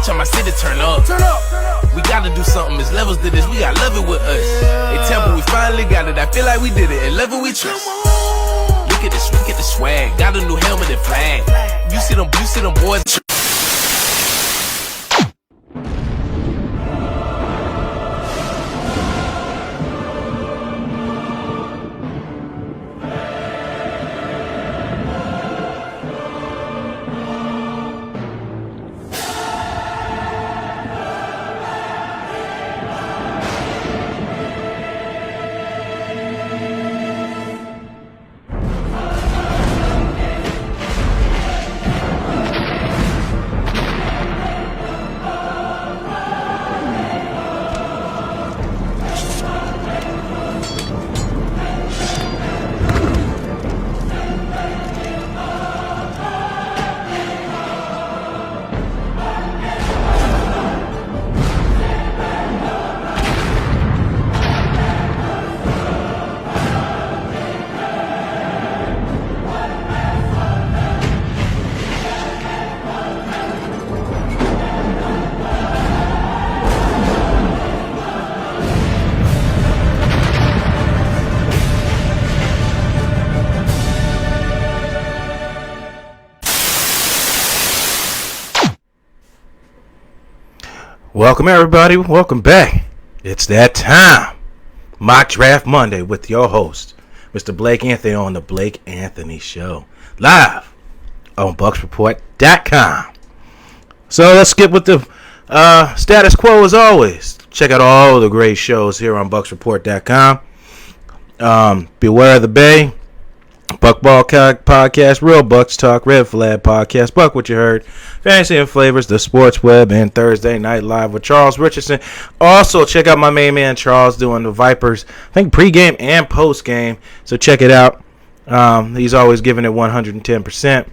bitch, on my city, turn up. We gotta do something, there's levels to this, we gotta love it with us. They tell me we finally got it, I feel like we did it, and love it we trust. Look at the swag, got a new helmet and flag. You see them boys. Welcome everybody, welcome back. It's that time. Mock Draft Monday with your host, Mr. Blake Anthony on the Blake Anthony Show. Live on BucsReport.com. So let's skip with the status quo as always. Check out all the great shows here on BucsReport.com. Beware of the Bay, Buckball Podcast, Real Bucks Talk, Red Flag Podcast, Buck What You Heard, Fantasy and Flavors, The Sports Web, and Thursday Night Live with Charles Richardson. Also, check out my main man Charles doing the Vipers, I think pregame and postgame, so check it out. He's always giving it 110%.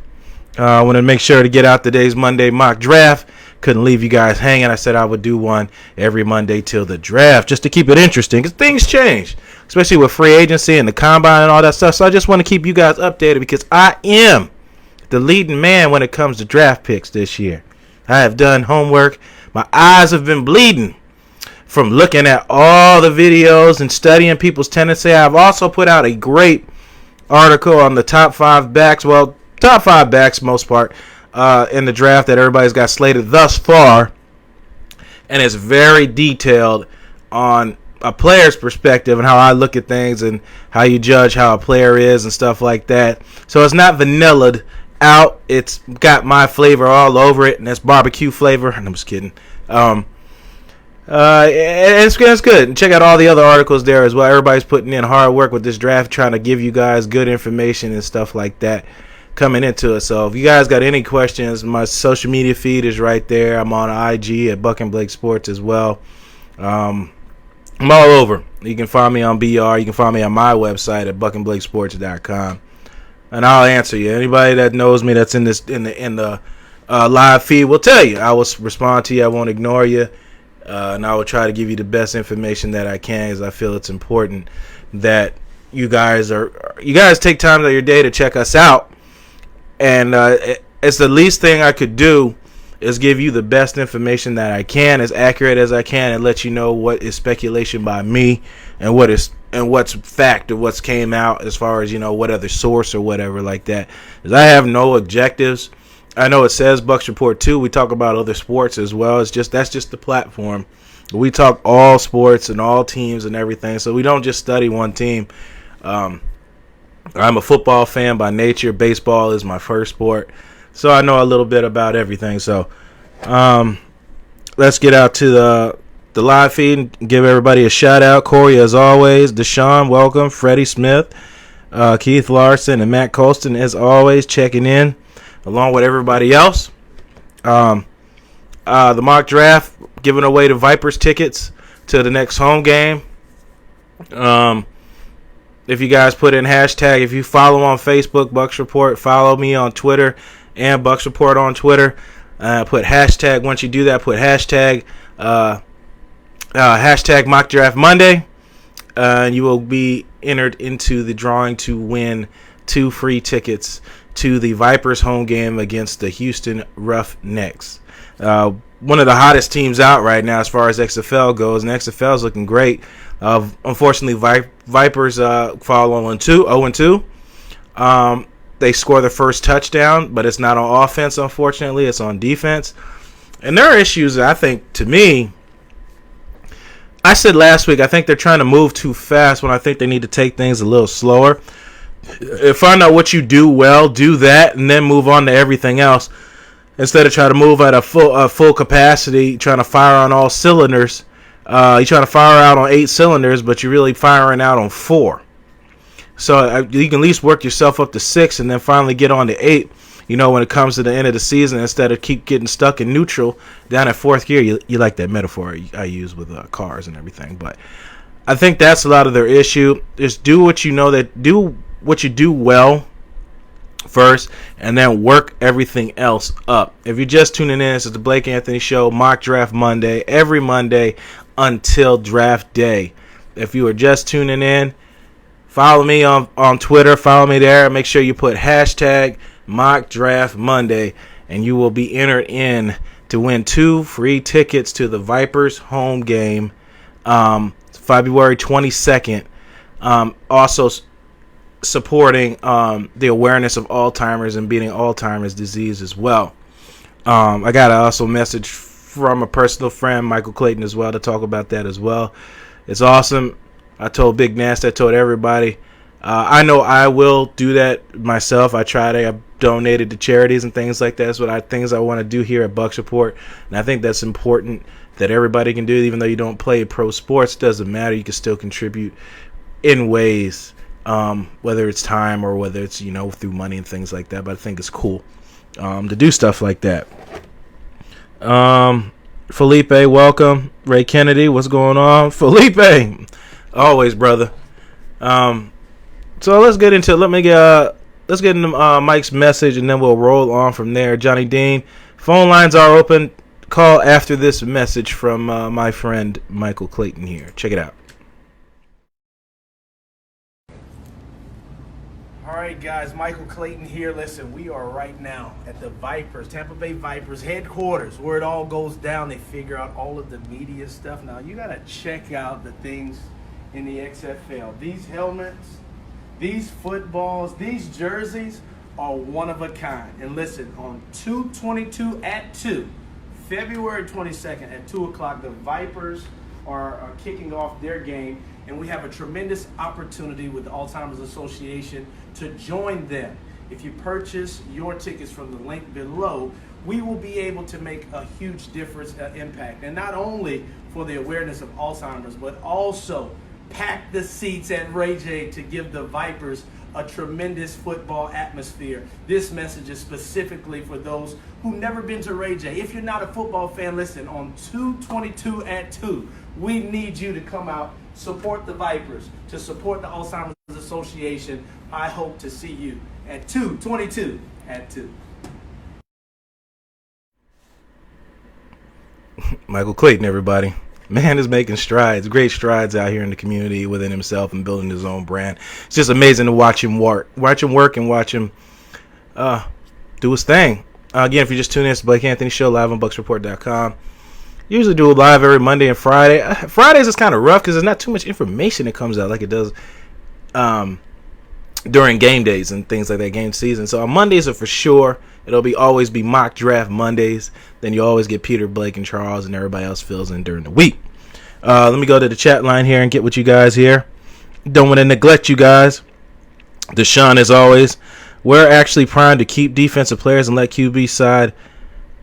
I want to make sure to get out today's Monday mock draft. Couldn't leave you guys hanging. I said I would do one every Monday till the draft just to keep it interesting because things change, especially with free agency and the combine and all that stuff. So I just want to keep you guys updated because I am the leading man when it comes to draft picks this year. I have done homework. My eyes have been bleeding from looking at all the videos and studying people's tendency. I've also put out a great article on the top 5 backs. Well, top 5 backs most part. In the draft that everybody's got slated thus far, and it's very detailed on a player's perspective and how I look at things and how you judge how a player is and stuff like that. So it's not vanillaed out. It's got my flavor all over it, and it's barbecue flavor. I'm just kidding. It's good. And check out all the other articles there as well. Everybody's putting in hard work with this draft, trying to give you guys good information and stuff like that coming into it. So if you guys got any questions, my social media feed is right there. I'm on IG at Buck and Blake Sports as well. I'm all over. You can find me on BR. You can find me on my website at buckandblakesports.com, and I'll answer you. Anybody that knows me that's in the live feed will tell you. I will respond to you. I won't ignore you, and I will try to give you the best information that I can, as I feel it's important that you guys take time out of your day to check us out. And it's the least thing I could do is give you the best information that I can, as accurate as I can, and let you know what is speculation by me and what's fact or what's came out as far as, what other source or whatever like that. Because I have no objectives. I know it says Bucs Report 2. We talk about other sports as well. That's just the platform. We talk all sports and all teams and everything. So we don't just study one team. I'm a football fan by nature. Baseball is my first sport. So I know a little bit about everything. So let's get out to the live feed and give everybody a shout out. Corey, as always. Deshaun, welcome. Freddie Smith, Keith Larson, and Matt Colston, as always, checking in along with everybody else. The mock draft, giving away the Vipers tickets to the next home game. If you guys put in hashtag, if you follow on Facebook, Bucs Report, follow me on Twitter and Bucs Report on Twitter. Put hashtag, once you do that, put hashtag Mock Draft Monday. And you will be entered into the drawing to win 2 free tickets to the Vipers home game against the Houston Roughnecks. one of the hottest teams out right now as far as XFL goes, and XFL is looking great. Unfortunately, Vipers fall on 0-2. They score their first touchdown, but it's not on offense, unfortunately. It's on defense. And there are issues, I think, to me. I said last week, I think they're trying to move too fast when I think they need to take things a little slower. Find out what you do well, do that, and then move on to everything else. Instead of trying to move at a full capacity, trying to fire on all cylinders. You're trying to fire out on 8 cylinders, but you're really firing out on 4. So you can at least work yourself up to 6 and then finally get on to 8. When it comes to the end of the season, instead of keep getting stuck in neutral down at 4th gear. You like that metaphor I use with cars and everything. But I think that's a lot of their issue. Just do what you do well first, and then work everything else up. If you're just tuning in, this is the Blake Anthony Show, Mock Draft Monday, every Monday until draft day. If you are just tuning in, follow me on Twitter, follow me there. Make sure you put hashtag Mock Draft Monday, and you will be entered in to win 2 free tickets to the Vipers home game, February 22nd. Also supporting the awareness of Alzheimer's and beating Alzheimer's disease as well. I got also a message from a personal friend, Michael Clayton, as well, to talk about that as well. It's awesome. I told Big Nasty, I told everybody. I know I will do that myself. I donated to charities and things like that. That's things I want to do here at Bucs Report. And I think that's important that everybody can do it. Even though you don't play pro sports, it doesn't matter. You can still contribute in ways, whether it's time or whether it's, through money and things like that. But I think it's cool to do stuff like that. Felipe, welcome. Ray Kennedy, what's going on? Felipe, always, brother. So let's get into Mike's message, and then we'll roll on from there. Johnny Dean, phone lines are open. Call after this message from my friend Michael Clayton here. Check it out. All right, guys, Michael Clayton here. Listen, we are right now at the Tampa Bay Vipers headquarters, where it all goes down. They figure out all of the media stuff. Now, you got to check out the things in the XFL. These helmets, these footballs, these jerseys are one of a kind. And listen, on 2/22 at 2, February 22nd at 2 o'clock, the Vipers are kicking off their game. And we have a tremendous opportunity with the Alzheimer's Association to join them. If you purchase your tickets from the link below, we will be able to make a huge difference, impact. And not only for the awareness of Alzheimer's, but also pack the seats at Ray J to give the Vipers a tremendous football atmosphere. This message is specifically for those who've never been to Ray J. If you're not a football fan, listen, on 2/22 at 2, we need you to come out, support the Vipers, to support the Alzheimer's Association. I hope to see you at 2/22 at 2. Michael Clayton, everybody. Man is making strides, great strides out here in the community within himself and building his own brand. It's just amazing to watch him work and watch him do his thing. Again, if you just tune in, it's the Blake Anthony Show live on BucsReport.com. Usually do it live every Monday and Friday. Fridays is kind of rough because there's not too much information that comes out like it does during game days and things like that, game season. So on Mondays are for sure. It'll always be Mock Draft Mondays. Then you always get Peter, Blake, and Charles, and everybody else fills in during the week. Let me go to the chat line here and get with you guys here. Don't want to neglect you guys. Deshaun, as always, we're actually primed to keep defensive players and let QB side,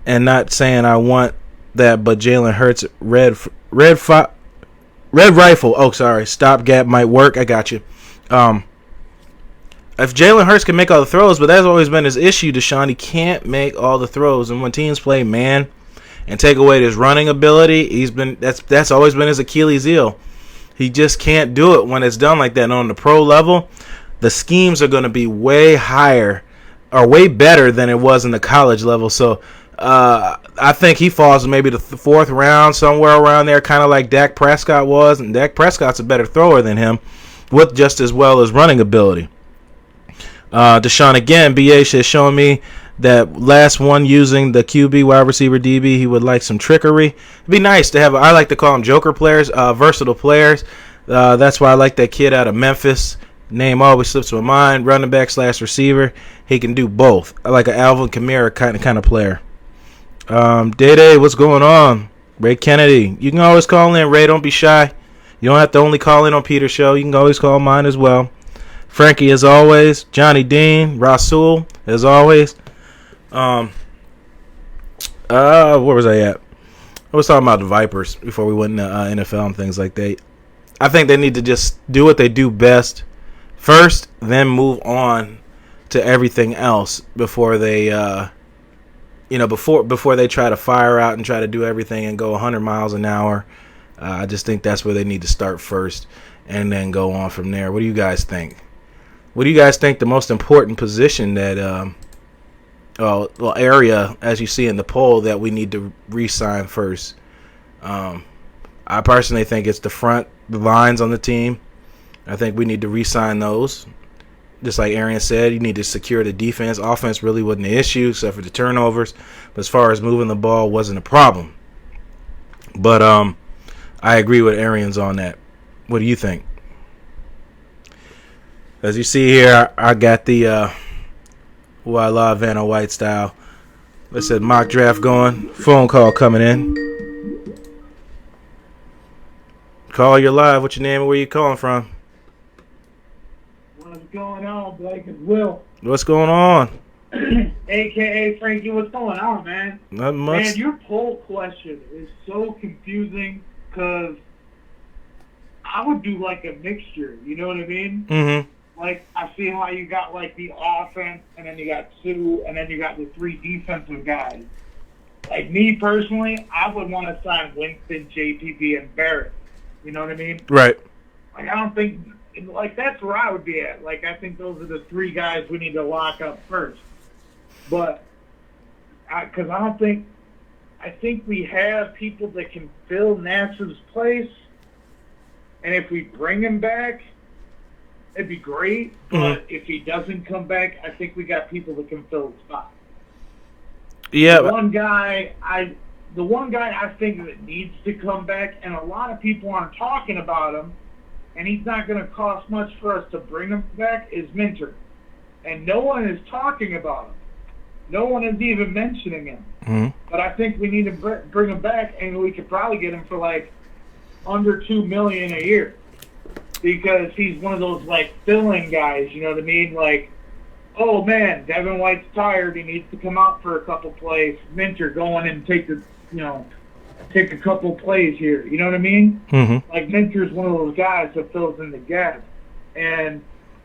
and not saying I want that, but Jalen Hurts red rifle. Oh, sorry. Stopgap might work. I got you. If Jalen Hurts can make all the throws, but that's always been his issue, Deshaun. He can't make all the throws, and when teams play man and take away his running ability, that's always been his Achilles heel. He just can't do it when it's done like that. And on the pro level, the schemes are going to be way higher or way better than it was in the college level. So I think he falls maybe the 4th round, somewhere around there, kind of like Dak Prescott was. And Dak Prescott's a better thrower than him with just as well as running ability. Deshaun again, BH has shown me that last one using the QB, wide receiver, DB, he would like some trickery. It'd be nice to have, I like to call them joker players, versatile players. That's why I like that kid out of Memphis. Name always slips my mind. Running back / receiver. He can do both. I like an Alvin Kamara kind of player. Day-Day, what's going on? Ray Kennedy. You can always call in, Ray. Don't be shy. You don't have to only call in on Peter's show. You can always call mine as well. Frankie, as always. Johnny Dean. Rasul, as always. Where was I at? I was talking about the Vipers before we went into NFL and things like that. I think they need to just do what they do best first, then move on to everything else before they, before they try to fire out and try to do everything and go 100 miles an hour. I just think that's where they need to start first and then go on from there. What do you guys think? What do you guys think the most important position that, area, as you see in the poll, that we need to re-sign first? I personally think it's the lines on the team. I think we need to re-sign those. Just like Arian said, you need to secure the defense. Offense really wasn't an issue except for the turnovers. But as far as moving the ball, wasn't a problem. But I agree with Arians on that. What do you think? As you see here, I got the Voila Vanna White style. Let's say mock draft going. Phone call coming in. Call, you're live. What's your name and where you calling from? What's going on, Blake and Will? What's going on? AKA Frankie, what's going on, man? Not much. Man, your poll question is so confusing because I would do like a mixture, you know what I mean? Mm-hmm. Like, I see how you got like the offense, and then you got Sue, and then you got the 3 defensive guys. Like, me personally, I would want to sign Winston, JPP, and Barrett. You know what I mean? Right. Like, I don't think... Like, that's where I would be at. Like, I think those are the 3 guys we need to lock up first. But, because I think we have people that can fill Nassib's place. And if we bring him back, it'd be great. But if he doesn't come back, I think we got people that can fill the spot. Yeah. The one guy I think that needs to come back, and a lot of people aren't talking about him, and he's not going to cost much for us to bring him back, is Minter. And no one is talking about him. No one is even mentioning him. Mm-hmm. But I think we need to bring him back, and we could probably get him for like under $2 million a year, because he's one of those like filling guys. You know what I mean? Like, oh man, Devin White's tired. He needs to come out for a couple plays. Minter, go in and take a couple plays here. You know what I mean? Mm-hmm. Like, Minter's one of those guys that fills in the gap. And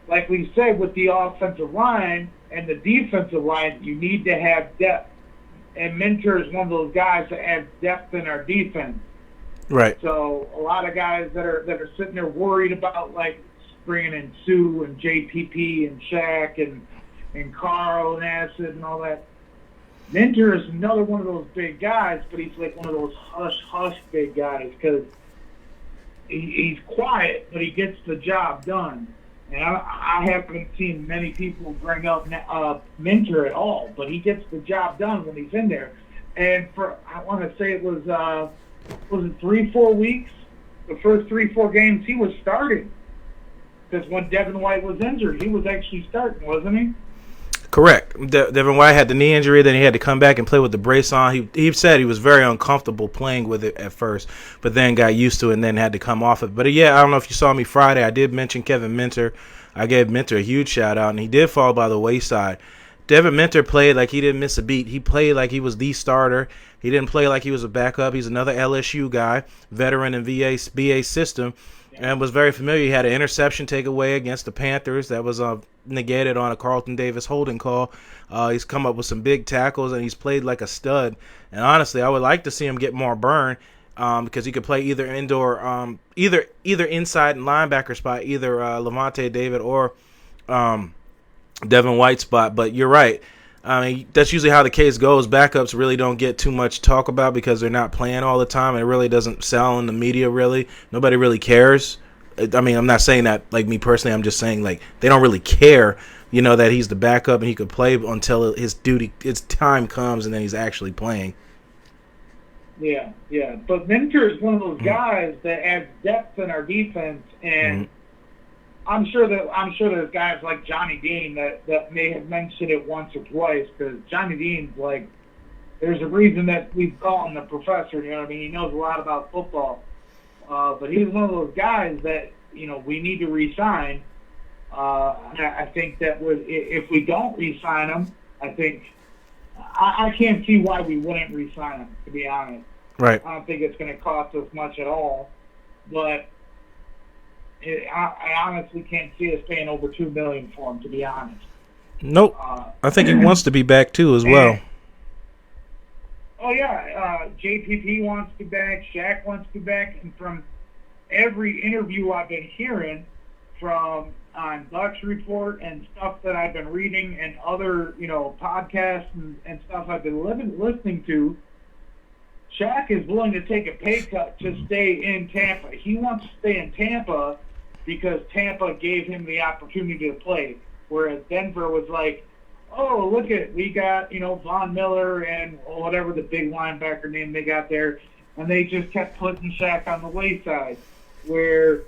like we said, with the offensive line and the defensive line, you need to have depth. And Minter is one of those guys that adds depth in our defense. Right. So a lot of guys that are sitting there worried about, like, bringing in Sue and JPP and Shaq and Carl and Acid and all that. Minter is another one of those big guys, but he's like one of those hush big guys, because he's quiet, but he gets the job done. And I haven't seen many people bring up Minter at all, but he gets the job done when he's in there. And I want to say it was it 3-4 weeks? The first 3-4 games he was starting. Because when Devin White was injured, he was actually starting, wasn't he? Correct. Devin White had the knee injury, then he had to come back and play with the brace on. He said he was very uncomfortable playing with it at first, but then got used to it and then had to come off it. But yeah, I don't know if you saw me Friday. I did mention Kevin Minter. I gave Minter a huge shout out, and he did fall by the wayside. Devin Minter played like he didn't miss a beat. He played like he was the starter. He didn't play like he was a backup. He's another LSU guy, veteran in BA system, and was very familiar. He had an interception takeaway against the Panthers that was negated on a Carlton Davis holding call. He's come up with some big tackles, and he's played like a stud. And honestly, I would like to see him get more burn, because he could play either indoor, either inside and linebacker spot, either Levante David or Devin White spot. But you're right. I mean, that's usually how the case goes. Backups really don't get too much talk about because they're not playing all the time. It really doesn't sell in the media, really. Nobody really cares I mean, I'm not saying that like me personally. I'm just saying like they don't really care, that he's the backup and he could play until his time comes and then he's actually playing. Yeah. But Minter is one of those guys that adds depth in our defense, and I'm sure there's guys like Johnny Dean that may have mentioned it once or twice, because Johnny Dean's like, there's a reason that we call him the professor. You know what I mean? He knows a lot about football, but he's one of those guys that we need to re-sign. I think that if we don't re-sign him, I can't see why we wouldn't re-sign him, to be honest. Right. I don't think it's going to cost us much at all, but I honestly can't see us paying over $2 million for him, to be honest. Nope. I think he wants to be back too as well. Oh yeah, JPP wants to be back. Shaq wants to be back, and from every interview I've been hearing on Bucs Report and stuff that I've been reading and other podcasts and stuff I've been listening to, Shaq is willing to take a pay cut to stay in Tampa. He wants to stay in Tampa because Tampa gave him the opportunity to play, whereas Denver was like, oh, look we got, Von Miller and whatever the big linebacker name they got there, and they just kept putting Shaq on the wayside, where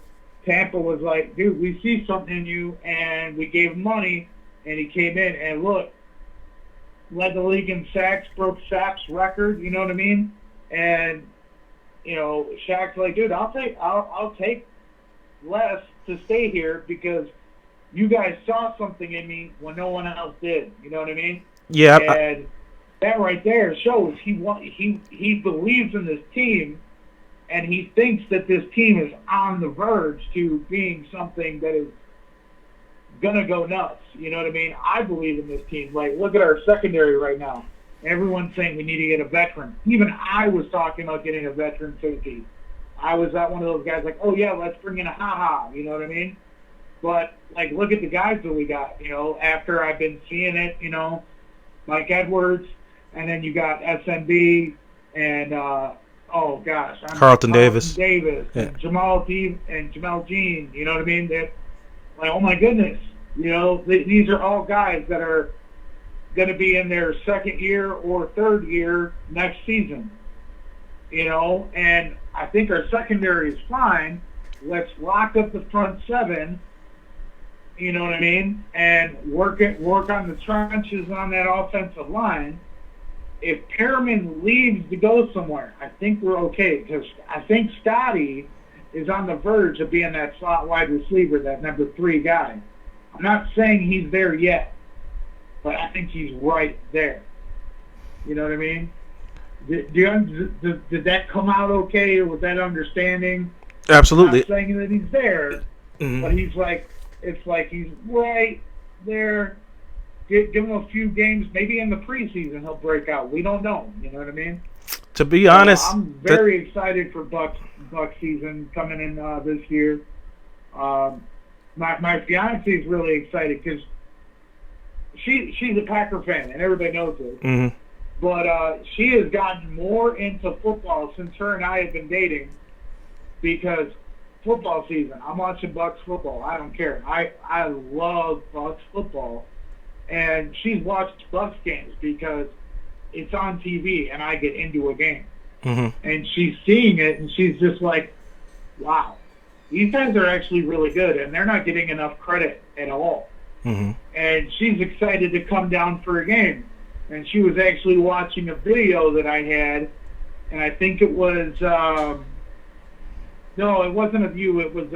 Tampa was like, dude, we see something in you, and we gave him money, and he came in, and look, led the league in sacks, broke Sapp's record, you know what I mean? And, Shaq's like, dude, I'll take less to stay here because you guys saw something in me when no one else did. You know what I mean? Yeah. And that right there shows he believes in this team, and he thinks that this team is on the verge to being something that is gonna go nuts. You know what I mean? I believe in this team. Like, look at our secondary right now. Everyone's saying we need to get a veteran. Even I was talking about getting a veteran safety. I was not one of those guys like, oh yeah, let's bring in a ha-ha. You know what I mean? But, like, look at the guys that we got, after I've been seeing it, Mike Edwards, and then you got SMB, and, Carlton Davis. Yeah. And Jamal Jean, you know what I mean? That, like, oh my goodness, these are all guys that are going to be in their second year or third year next season, and I think our secondary is fine. Let's lock up the front seven. You know what I mean? And work on the trenches on that offensive line. If Perriman leaves to go somewhere, I think we're okay, because I think Scotty is on the verge of being that slot wide receiver, that number 3 guy. I'm not saying he's there yet, but I think he's right there. You know what I mean? Did that come out okay, or was that understanding? Absolutely. I'm not saying that he's there, but he's like, it's like he's right there. Give him a few games, maybe in the preseason he'll break out. We don't know. You know what I mean? To be honest, I'm very excited for Bucs season coming in this year. My fiance is really excited because she's a Packer fan and everybody knows it. Mm-hmm. But she has gotten more into football since her and I have been dating, because football season, I'm watching Bucs football. I don't care. I love Bucs football. And she's watched Bucs games because it's on TV and I get into a game. Mm-hmm. And she's seeing it and she's just like, wow, these guys are actually really good and they're not getting enough credit at all. Mm-hmm. And she's excited to come down for a game. And she was actually watching a video that I had, and I think it was, no, it wasn't of you, it was,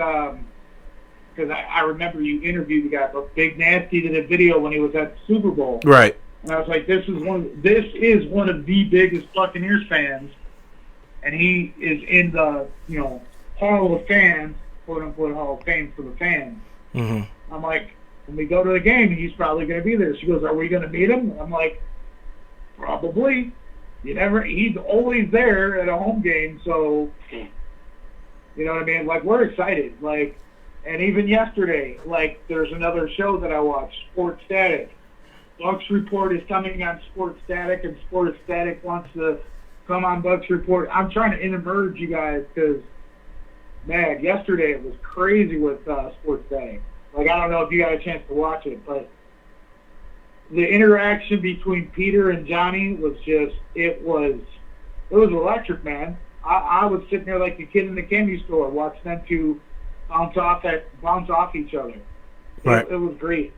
because I remember you interviewed the guy, but Big Nasty did a video when he was at the Super Bowl. Right. And I was like, this is one of the biggest Buccaneers fans, and he is in the, Hall of Fans, quote unquote Hall of Fame for the fans. Mm-hmm. I'm like, when we go to the game, he's probably going to be there. She goes, are we going to meet him? I'm like, probably. He's always there at a home game, so, you know what I mean? Like, we're excited. Like, and even yesterday, like, there's another show that I watched, Sports Static. Bucs Report is coming on Sports Static, and Sports Static wants to come on Bucs Report. I'm trying to intermerge you guys because man, yesterday it was crazy with Sports Day. Like, I don't know if you got a chance to watch it, but the interaction between Peter and Johnny was just, it was electric, man. I was sitting there like a kid in the candy store watching them two bounce off each other. Right. It was great.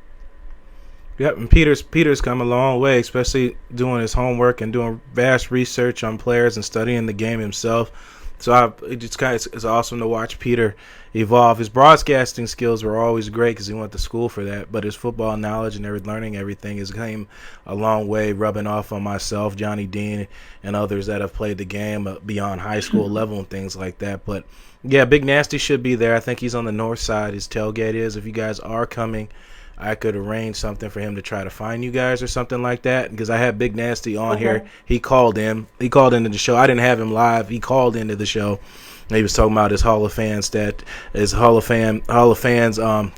Yep, and Peter's come a long way, especially doing his homework and doing vast research on players and studying the game himself. So it's awesome to watch Peter evolve. His broadcasting skills were always great because he went to school for that, but his football knowledge and learning everything has came a long way, rubbing off on myself, Johnny Dean, and others that have played the game beyond high school level and things like that. But, yeah, Big Nasty should be there. I think he's on the north side. His tailgate is. If you guys are coming, I could arrange something for him to try to find you guys or something like that, because I had Big Nasty on here. He called into the show. I didn't have him live. He called into the show. And he was talking about his Hall of Fans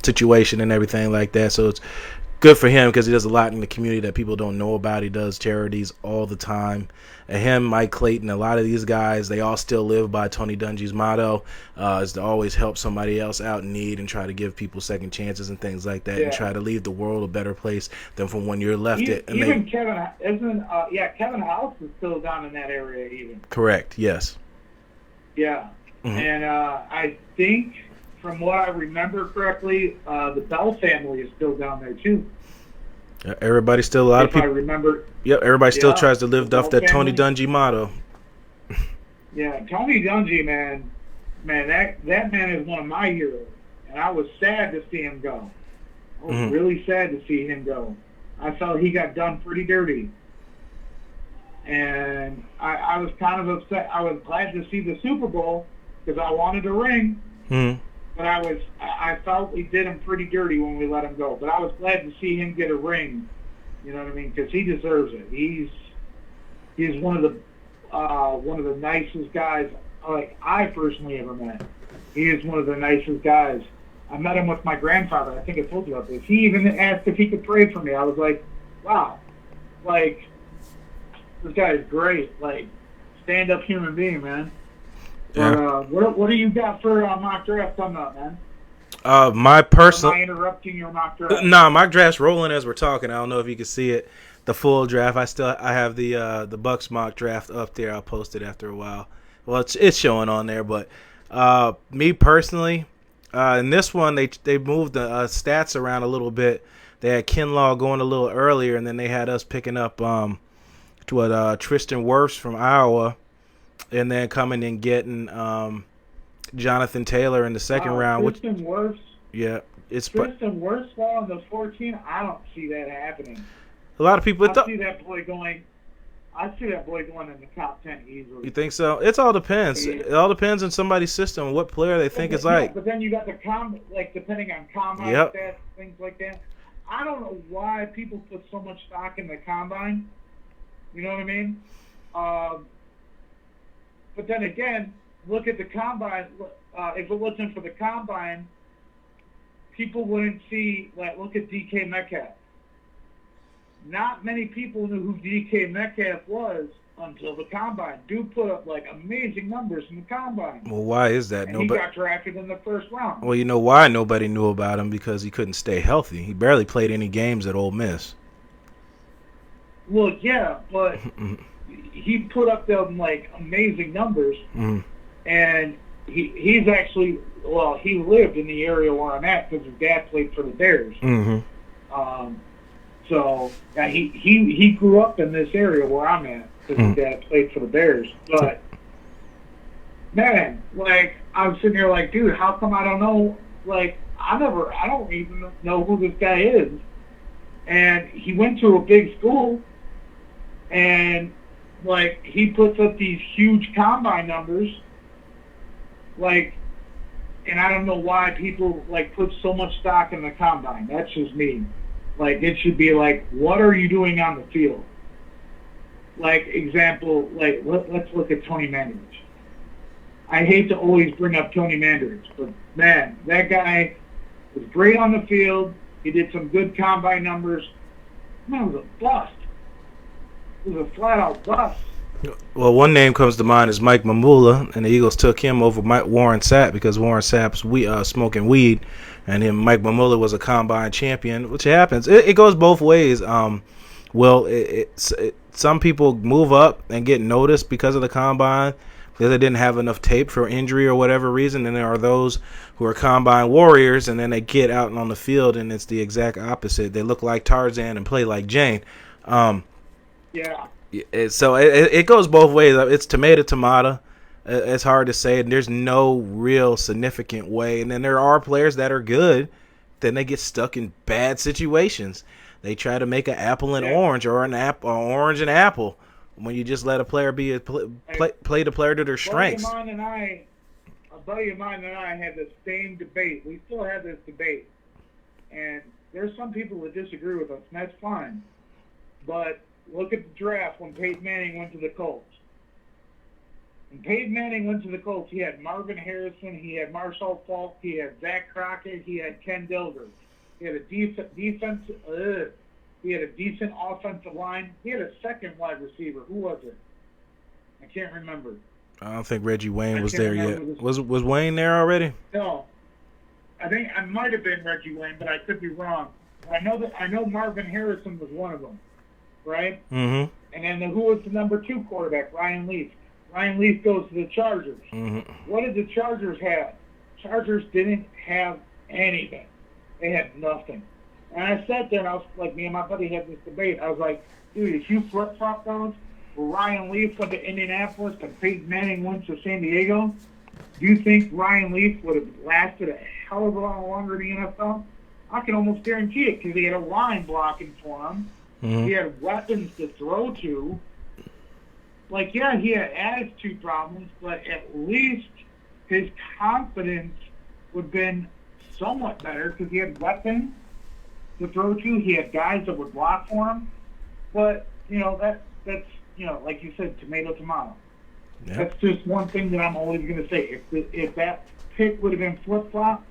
situation and everything like that. So it's good for him because he does a lot in the community that people don't know about. He does charities all the time. And him, Mike Clayton, a lot of these guys, they all still live by Tony Dungy's motto, is to always help somebody else out in need and try to give people second chances and things like that, and try to leave the world a better place than from when you're left it. And Kevin House is still down in that area even. Correct, yes. Yeah. Mm-hmm. And I think, from what I remember correctly, the Bell family is still down there too. Everybody still, a lot of people. I remember. Yep, everybody still tries to live off that Tony Dungy motto. Yeah, Tony Dungy, man, that man is one of my heroes, and I was sad to see him go. I was really sad to see him go. I felt he got done pretty dirty, and I was kind of upset. I was glad to see the Super Bowl because I wanted a ring. But I felt we did him pretty dirty when we let him go. But I was glad to see him get a ring. You know what I mean? Because he deserves it. He's one of the nicest guys like I personally ever met. He is one of the nicest guys. I met him with my grandfather. I think I told you about this. He even asked if he could pray for me. I was like, wow, like this guy is great. Like stand up human being, man. Yeah. What do you got for mock draft coming up, man? My personal. Am I interrupting your mock draft? No, mock draft's rolling as we're talking. I don't know if you can see it. The full draft. I have the Bucs mock draft up there. I'll post it after a while. Well, it's showing on there, but me personally, in this one they moved the stats around a little bit. They had Kinlaw going a little earlier, and then they had us picking up Tristan Wirfs from Iowa. And then coming and getting Jonathan Taylor in the second round. Tristan Wirfs? Yeah. Tristan Wirfs fall in the 14? I don't see that happening. A lot of people I see that boy going in the top 10 easily. You think so? It all depends. It all depends on somebody's system, what player they think is like. But then you got the depending on combine stats, things like that. I don't know why people put so much stock in the combine. You know what I mean? But then again, look at the combine. If it wasn't for the combine, people wouldn't see. Look at DK Metcalf. Not many people knew who DK Metcalf was until the combine. Dude put up amazing numbers in the combine. Well, why is that? He got drafted in the first round. Well, you know why nobody knew about him? Because he couldn't stay healthy. He barely played any games at Ole Miss. Well, yeah, but. He put up them amazing numbers, and he's actually he lived in the area where I'm at because his dad played for the Bears. So he grew up in this area where I'm at because his dad played for the Bears. But man, I'm sitting here dude, how come I don't know? I don't even know who this guy is. And he went to a big school, and he puts up these huge combine numbers, and I don't know why people, put so much stock in the combine. That's just me. It should be what are you doing on the field? Example, let's look at Tony Mandarich. I hate to always bring up Tony Mandarich, but, man, that guy was great on the field. He did some good combine numbers. Man, it was a bust. It was a flat-out bust. Well, one name comes to mind is Mike Mamula, and the Eagles took him over Warren Sapp because Warren Sapp's smoking weed, and him Mike Mamula was a combine champion, which happens. It goes both ways. Some people move up and get noticed because of the combine because they didn't have enough tape for injury or whatever reason, and there are those who are combine warriors, and then they get out on the field, and it's the exact opposite. They look like Tarzan and play like Jane. Yeah. So it goes both ways. It's tomato. It's hard to say, and there's no real significant way. And then there are players that are good, then they get stuck in bad situations. They try to make an apple and orange or an orange and apple when you just let a player be play the player to their strengths. A buddy of mine and I had the same debate. We still have this debate, and there's some people that disagree with us, and that's fine. But look at the draft when Peyton Manning went to the Colts. When Peyton Manning went to the Colts, he had Marvin Harrison, he had Marshall Falk, he had Zach Crockett, he had Ken Dilger. He had a decent offensive line. He had a second wide receiver. Who was it? I can't remember. I don't think Reggie Wayne was there yet. Was Wayne there already? No. I think I might have been Reggie Wayne, but I could be wrong. I know Marvin Harrison was one of them. Right? Mm-hmm. And then who was the number 2 quarterback? Ryan Leaf. Ryan Leaf goes to the Chargers. Mm-hmm. What did the Chargers have? Chargers didn't have anything. They had nothing. And I sat there and I was like, me and my buddy had this debate. I was like, dude, if you flip-flop those, Ryan Leaf went to Indianapolis and Peyton Manning went to San Diego, do you think Ryan Leaf would have lasted a hell of a lot longer in the NFL? I can almost guarantee it because he had a line blocking for him. Mm-hmm. He had weapons to throw to. He had attitude problems, but at least his confidence would have been somewhat better because he had weapons to throw to. He had guys that would block for him. But, that's like you said, tomato. Yep. That's just one thing that I'm always going to say. If that pick would have been flip-flop,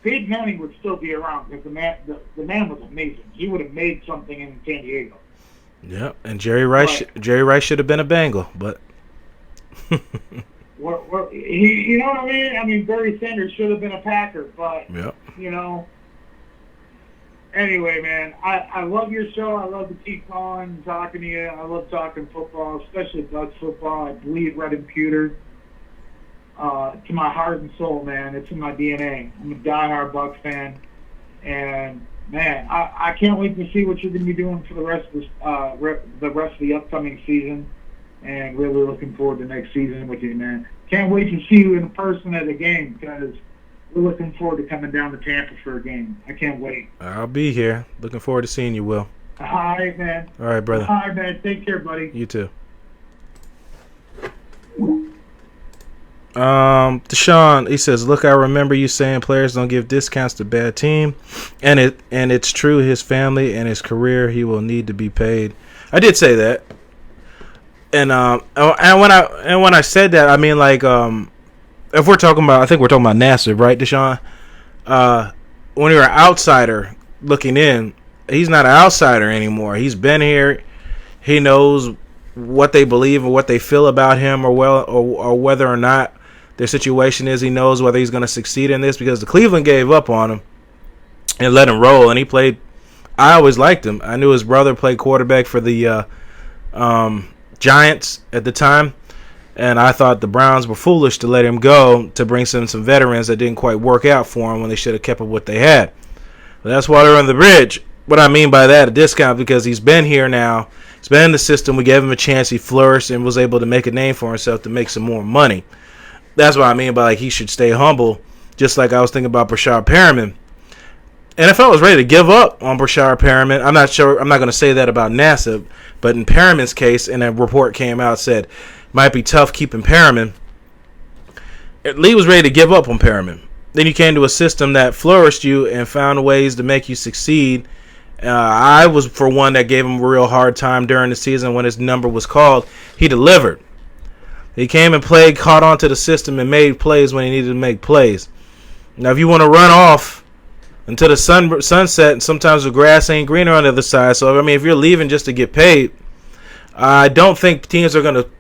Peyton Manning would still be around because the man was amazing. He would have made something in San Diego. Yeah, and Jerry Rice should have been a Bengal, but you know what I mean? I mean, Barry Sanders should have been a Packer, but Anyway, man, I love your show. I love to keep calling and talking to you. I love talking football, especially Bucs football. I bleed red and pewter. To my heart and soul, man. It's in my DNA. I'm a diehard Bucs fan, and man, I can't wait to see what you're going to be doing for the rest of the upcoming season, and really looking forward to next season with you, man. Can't wait to see you in person at a game because we're looking forward to coming down to Tampa for a game. I can't wait. I'll be here. Looking forward to seeing you, Will. All right, man. All right, brother. All right, man. Take care, buddy. You too. Deshaun, he says, look, I remember you saying players don't give discounts to bad team, and it's true. His family and his career, he will need to be paid. I did say that, and when I said that, I mean if we're talking about, I think we're talking about Nassib, right, Deshaun? When you're an outsider looking in, he's not an outsider anymore. He's been here. He knows what they believe and what they feel about him, or whether or not their situation is. He knows whether he's going to succeed in this because the Cleveland gave up on him and let him roll, and he played. I always liked him. I knew his brother played quarterback for the Giants at the time, and I thought the Browns were foolish to let him go to bring some veterans that didn't quite work out for him when they should have kept up what they had. But that's water under the bridge. What I mean by that, a discount, because he's been here now. He's been in the system. We gave him a chance. He flourished and was able to make a name for himself to make some more money. That's what I mean by he should stay humble, just like I was thinking about Brashard Perriman. NFL was ready to give up on Brashard Perriman. I'm not sure. I'm not going to say that about Nassib, but in Perriman's case, and a report came out said it might be tough keeping Perriman. Lee was ready to give up on Perriman. Then you came to a system that flourished you and found ways to make you succeed. I was for one that gave him a real hard time during the season when his number was called. He delivered. He came and played, caught on to the system, and made plays when he needed to make plays. Now, if you want to run off until the sunset, and sometimes the grass ain't greener on the other side. So, I mean, if you're leaving just to get paid, I don't think teams are going to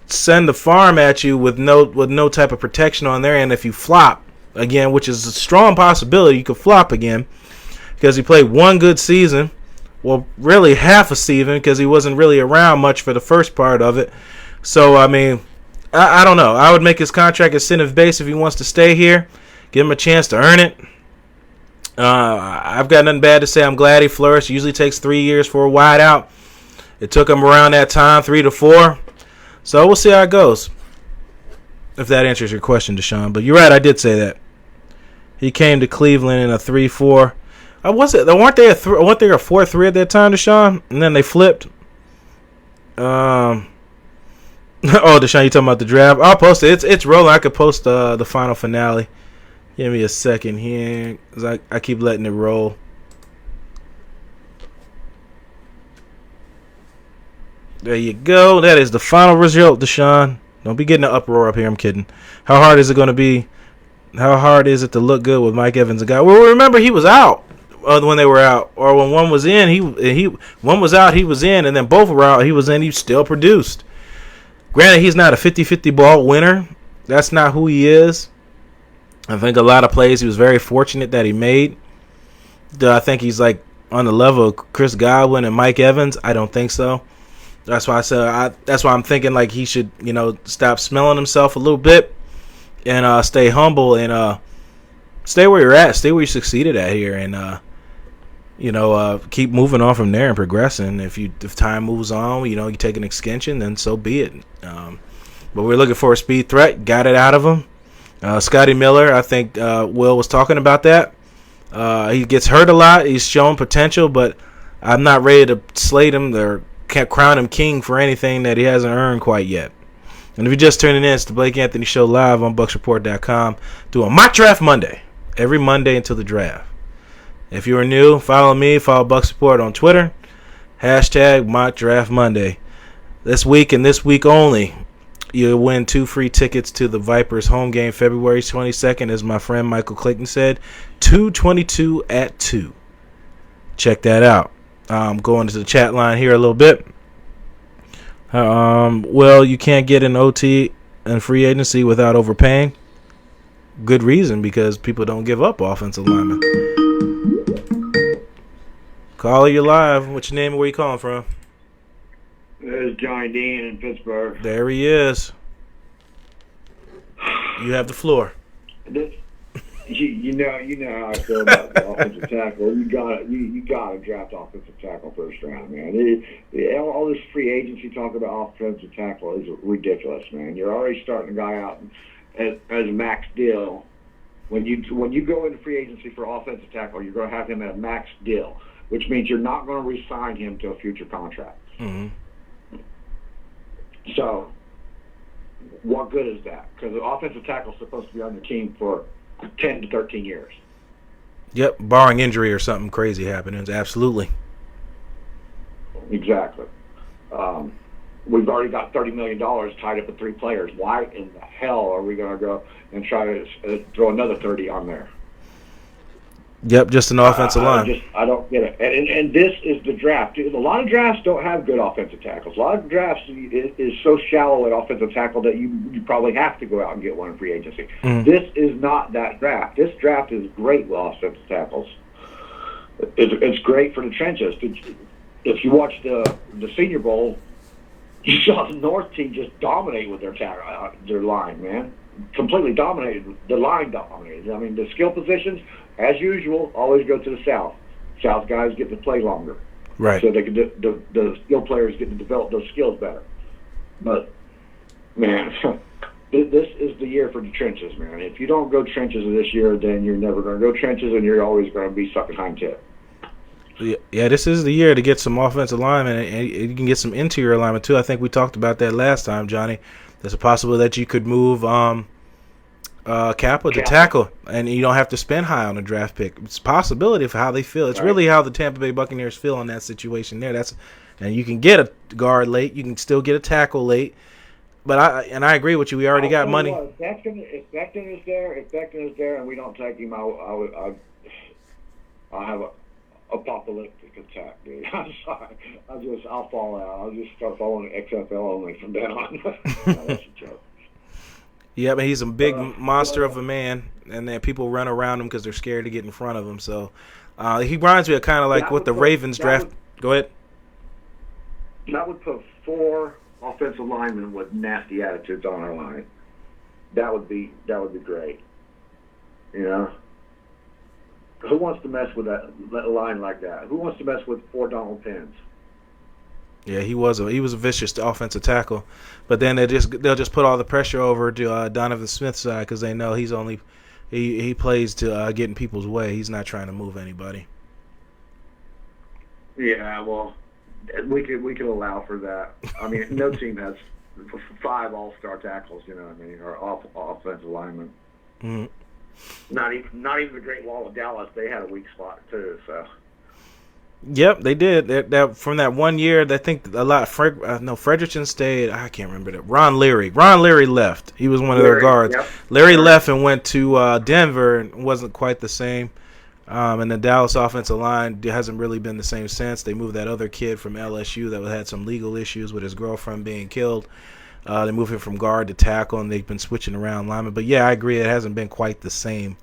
send the farm at you with no type of protection on their end if you flop again, which is a strong possibility you could flop again because he played one good season. Well, really half a season because he wasn't really around much for the first part of it. So, I mean, I don't know. I would make his contract incentive-based if he wants to stay here. Give him a chance to earn it. I've got nothing bad to say. I'm glad he flourished. It usually takes 3 years for a wideout. It took him around that time, 3 to 4. So we'll see how it goes. If that answers your question, Deshaun. But you're right, I did say that. He came to Cleveland in a 3-4. Weren't they a 4-3 at that time, Deshaun? And then they flipped. Oh, Deshaun, you talking about the draft? I'll post it. It's rolling. I could post the final finale. Give me a second here, because I keep letting it roll. There you go. That is the final result, Deshaun. Don't be getting an uproar up here. I'm kidding. How hard is it going to be? How hard is it to look good with Mike Evans and guy? Well, remember he was out when they were out, or when one was in, one was out, he was in, and then both were out, he was in. He still produced. Granted, he's not a 50-50 ball winner. That's not who he is. I think a lot of plays he was very fortunate that he made. Do I think he's like on the level of Chris Godwin and Mike Evans? I don't think so. That's why I said that's why I'm thinking like he should, stop smelling himself a little bit and stay humble and stay where you're at, stay where you succeeded at here, and keep moving on from there and progressing. If time moves on, you take an extension, then so be it. But we're looking for a speed threat. Got it out of him. Scotty Miller, I think Will was talking about that. He gets hurt a lot. He's shown potential, but I'm not ready to slate him or can't crown him king for anything that he hasn't earned quite yet. And if you're just tuning in, it's the Blake Anthony Show live on BucsReport.com. Doing Mock Draft Monday. Every Monday until the draft. If you are new, follow me. Follow Bucs Report on Twitter. # Mock Draft Monday. This week and this week only, you'll win 2 free tickets to the Vipers home game February 22nd, as my friend Michael Clayton said. 2:22 at 2. Check that out. Going to the chat line here a little bit. Well, you can't get an OT and free agency without overpaying. Good reason, because people don't give up offensive linemen. Caller, you're live. What's your name and where you calling from? There's Johnny Dean in Pittsburgh. There he is. You have the floor. You know how I feel about the offensive tackle. You gotta draft offensive tackle first round, man. All this free agency talk about offensive tackle is ridiculous, man. You're already starting a guy out as a max deal. When you go into free agency for offensive tackle, you're going to have him at a max deal, which means you're not going to re-sign him to a future contract. Mm-hmm. So, what good is that? Because the offensive tackle is supposed to be on your team for 10 to 13 years. Yep, barring injury or something crazy happening. Absolutely. Exactly. We've already got $30 million tied up with 3 players. Why in the hell are we going to go and try to throw another 30 on there? Yep, just an offensive line. I don't get it. And this is the draft. A lot of drafts don't have good offensive tackles. A lot of drafts is so shallow at offensive tackle that you probably have to go out and get one in free agency. Mm. This is not that draft. This draft is great with offensive tackles. It's great for the trenches. If you watch the Senior Bowl, you saw the North team just dominate with their line, man. Completely dominated. The line dominated. I mean, the skill positions, as usual, always go to the South. South guys get to play longer. Right. So they can the skill players get to develop those skills better. But, man, this is the year for the trenches, man. If you don't go trenches this year, then you're never going to go trenches, and you're always going to be sucking hind tip. Yeah, this is the year to get some offensive linemen, and you can get some interior alignment too. I think we talked about that last time, Johnny. There's a possibility that you could move Kappa to tackle, and you don't have to spend high on a draft pick. It's a possibility for how they feel. It's really how the Tampa Bay Buccaneers feel in that situation there. And you can get a guard late. You can still get a tackle late. But I agree with you. We already got money. If Becton is there, and we don't take him, I'll have apocalyptic attack, dude. I'm sorry. I'll fall out. I'll just start following XFL only from then on. No, that's a joke. Yeah, but he's a big monster of a man, and then people run around him because they're scared to get in front of him. So he reminds me of kind of like what the Ravens draft. Go ahead. That would put 4 offensive linemen with nasty attitudes on our line. That would be great. You know, who wants to mess with that line like that? Who wants to mess with 4 Donald Penns? Yeah, he was a vicious offensive tackle, but then they'll just put all the pressure over to Donovan Smith's side because they know he plays to get in people's way. He's not trying to move anybody. Yeah, well, we could allow for that. I mean, no team has 5 all-star tackles. You know what I mean, or offensive linemen. Mm-hmm. Not even the Great Wall of Dallas. They had a weak spot too. So. Yep, they did. That from that one year, I think a lot. Fredrickson stayed. I can't remember that. Ron Leary left. He was one of their guards. Yep. Larry left and went to Denver and wasn't quite the same. And the Dallas offensive line hasn't really been the same since. They moved that other kid from LSU that had some legal issues with his girlfriend being killed. They moved him from guard to tackle, and they've been switching around linemen. But, yeah, I agree. It hasn't been quite the same.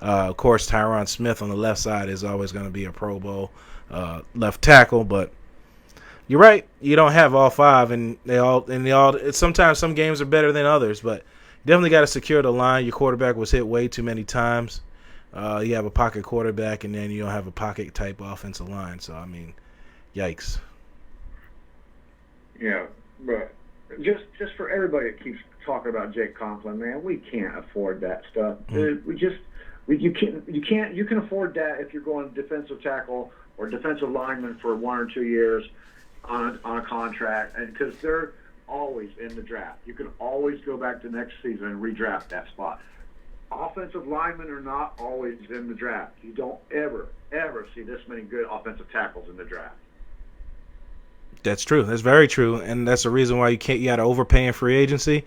Of course, Tyron Smith on the left side is always going to be a Pro Bowl left tackle. But you're right. You don't have all 5, and they all. Sometimes some games are better than others. But you definitely got to secure the line. Your quarterback was hit way too many times. You have a pocket quarterback, and then you don't have a pocket-type offensive line. So, I mean, yikes. Yeah, but just for everybody that keeps talking about Jake Conklin, man, we can't afford that stuff. You can afford that if you're going defensive tackle or defensive lineman for 1 or 2 years on a contract, and because they're always in the draft. You can always go back to next season and redraft that spot. Offensive linemen are not always in the draft. You don't ever see this many good offensive tackles in the draft. That's true. That's very true, and that's the reason why you got to overpay in free agency,